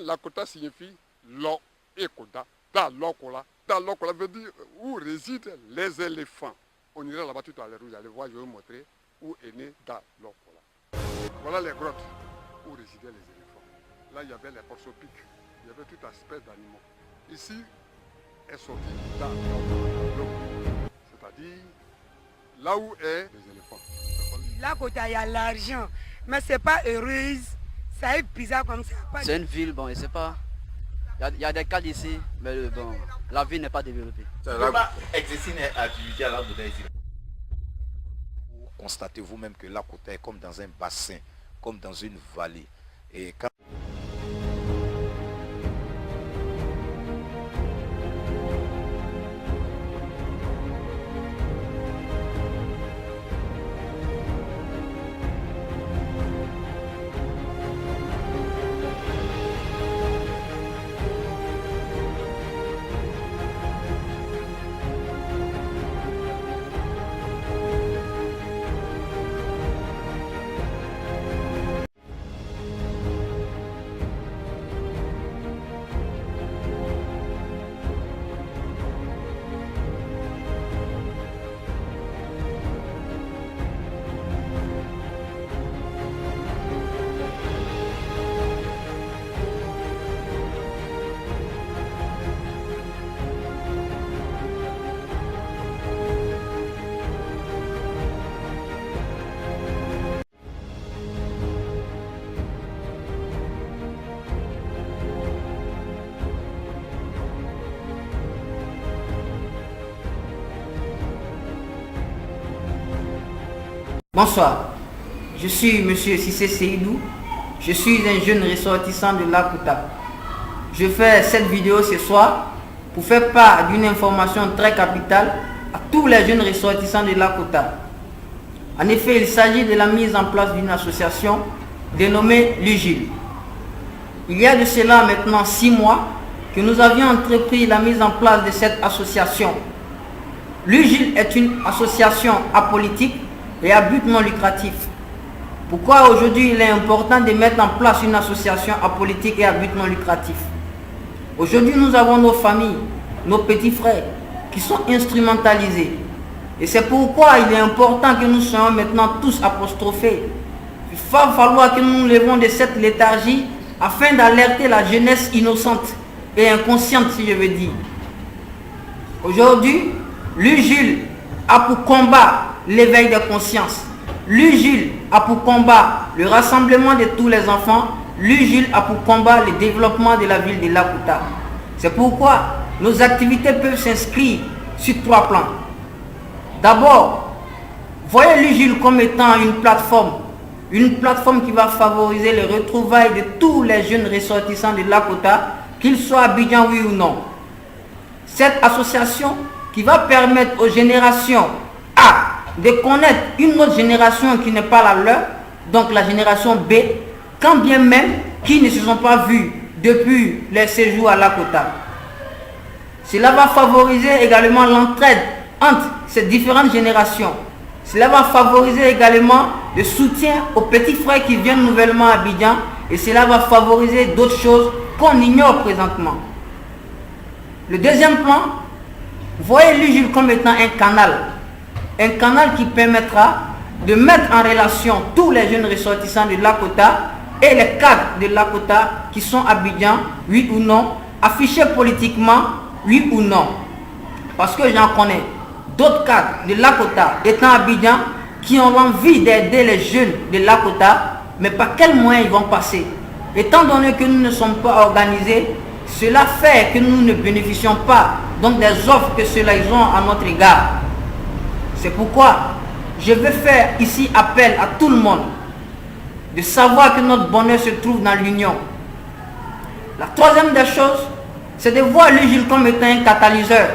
Lakota signifie Lo Ekoda. Dans Lokola veut dire où résident les éléphants. On ira là-bas tout à l'heure, vous allez voir, je vais vous montrer où est né Da Lokola. Voilà les grottes où résidaient les éléphants. Là, il y avait les porsopiques, il y avait tout aspect d'animaux. Ici est sorti Da Lokola, c'est-à-dire là où est les éléphants. Là, quand il y a l'argent, mais c'est pas heureuse, ça est bizarre comme ça. C'est une ville, bon, et c'est pas... Il y a des cas ici, mais bon, la ville n'est pas développée. Constatez vous-même que Lakota est comme dans un bassin, comme dans une vallée. Et quand Bonsoir, je suis M. Sissé Seydou, je suis un jeune ressortissant de Lakota. Je fais cette vidéo ce soir pour faire part d'une information très capitale à tous les jeunes ressortissants de Lakota. En effet, il s'agit de la mise en place d'une association dénommée l'UGIL. Il y a de cela maintenant 6 mois que nous avions entrepris la mise en place de cette association. L'UGIL est une association apolitique et à but non lucratif. Pourquoi aujourd'hui il est important de mettre en place une association apolitique et à but non lucratif? Aujourd'hui nous avons nos familles, nos petits frères qui sont instrumentalisés. Et c'est pourquoi il est important que nous soyons maintenant tous apostrophés. Il va falloir que nous nous levons de cette léthargie afin d'alerter la jeunesse innocente et inconsciente, si je veux dire. Aujourd'hui, l'UGIL a pour combat l'éveil des consciences. L'UGIL a pour combat le rassemblement de tous les enfants. L'UGIL a pour combat le développement de la ville de Lakota. C'est pourquoi nos activités peuvent s'inscrire sur 3 plans. D'abord, voyez l'UGIL comme étant une plateforme qui va favoriser les retrouvailles de tous les jeunes ressortissants de Lakota, qu'ils soient à Abidjan oui ou non. Cette association qui va permettre aux générations A de connaître une autre génération qui n'est pas la leur, donc la génération B, quand bien même qui ne se sont pas vus depuis les séjours à Lakota. Cela va favoriser également l'entraide entre ces différentes générations. Cela va favoriser également le soutien aux petits frères qui viennent nouvellement à Abidjan, et cela va favoriser d'autres choses qu'on ignore présentement. Le deuxième plan, voyez l'UGIL comme étant un canal qui permettra de mettre en relation tous les jeunes ressortissants de Lakota et les cadres de Lakota qui sont à Abidjan, oui ou non, affichés politiquement, oui ou non. Parce que j'en connais d'autres cadres de Lakota étant à Abidjan qui ont envie d'aider les jeunes de Lakota, mais par quels moyens ils vont passer. Étant donné que nous ne sommes pas organisés, cela fait que nous ne bénéficions pas donc des offres que ceux-là ils ont à notre égard. C'est pourquoi je vais faire ici appel à tout le monde de savoir que notre bonheur se trouve dans l'union. La troisième des choses, c'est de voir l'UGIL comme étant un catalyseur.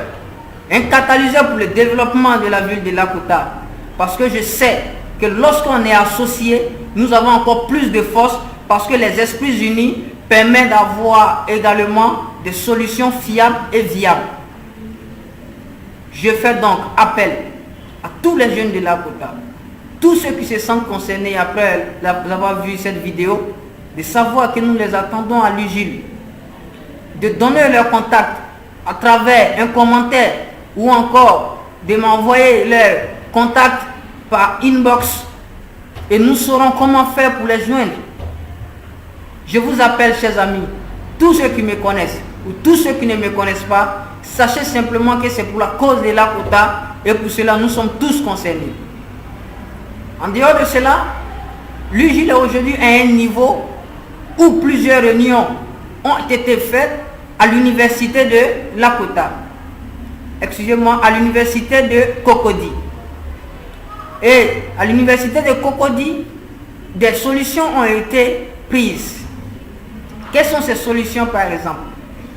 Un catalyseur pour le développement de la ville de Lakota. Parce que je sais que lorsqu'on est associé, nous avons encore plus de force parce que les esprits unis permettent d'avoir également des solutions fiables et viables. Je fais donc appel à tous les jeunes de Lakota, tous ceux qui se sentent concernés après avoir vu cette vidéo, de savoir que nous les attendons à l'UGIL de donner leur contact à travers un commentaire ou encore de m'envoyer leur contact par inbox et nous saurons comment faire pour les joindre. Je vous appelle, chers amis, tous ceux qui me connaissent ou tous ceux qui ne me connaissent pas, sachez simplement que c'est pour la cause de Lakota et pour cela nous sommes tous concernés. En dehors de cela, l'UJIL est aujourd'hui à un niveau où plusieurs réunions ont été faites à l'université de Lakota. Excusez-moi, à l'université de Cocody. Et à l'université de Cocody, des solutions ont été prises. Quelles sont ces solutions par exemple?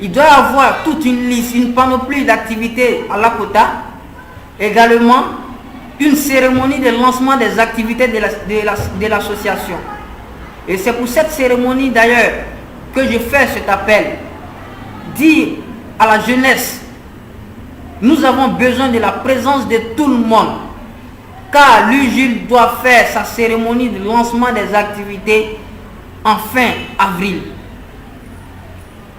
Il doit y avoir toute une liste, une panoplie d'activités à Lakota. Également, une cérémonie de lancement des activités de l'association. Et c'est pour cette cérémonie d'ailleurs que je fais cet appel. Dire à la jeunesse, nous avons besoin de la présence de tout le monde. Car l'UJIL doit faire sa cérémonie de lancement des activités en fin avril.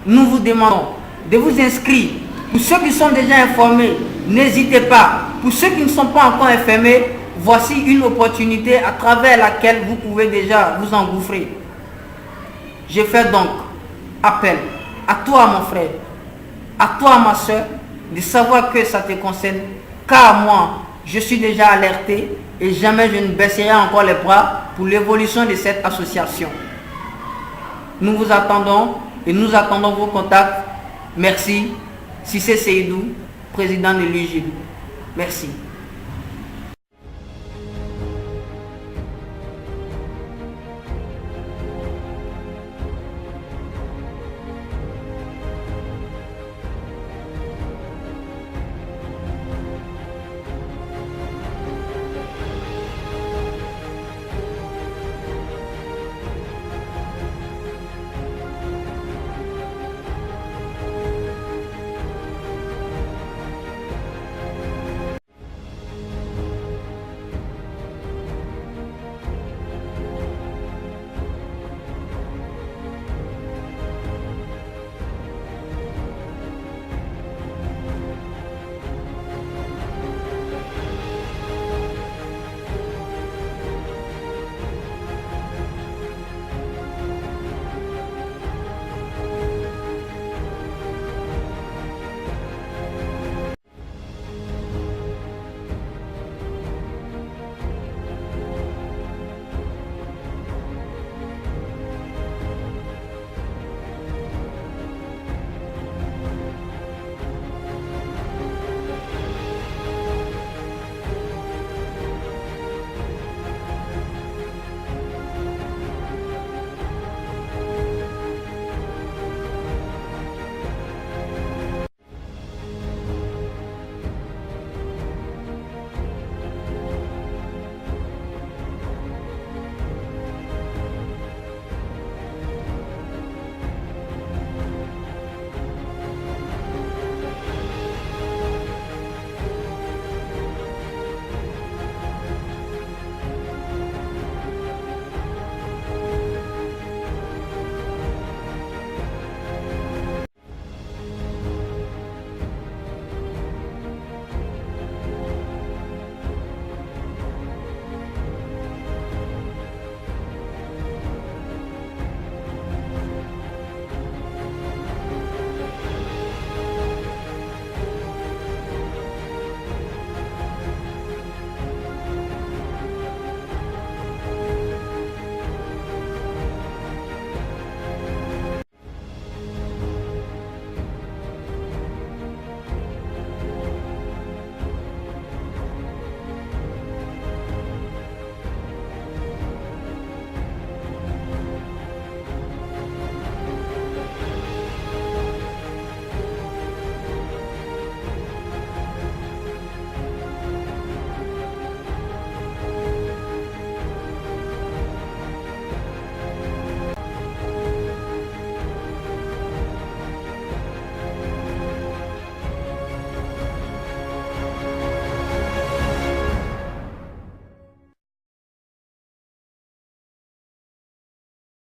Nous vous demandons de vous inscrire. Pour ceux qui sont déjà informés, n'hésitez pas. Pour ceux qui ne sont pas encore informés, voici une opportunité à travers laquelle vous pouvez déjà vous engouffrer. Je fais donc appel à toi mon frère, à toi ma soeur, de savoir que ça te concerne. Car moi, je suis déjà alerté et jamais je ne baisserai encore les bras pour l'évolution de cette association. Nous vous attendons et nous attendons vos contacts. Merci. Cissé Seydou, président de l'UJIL. Merci.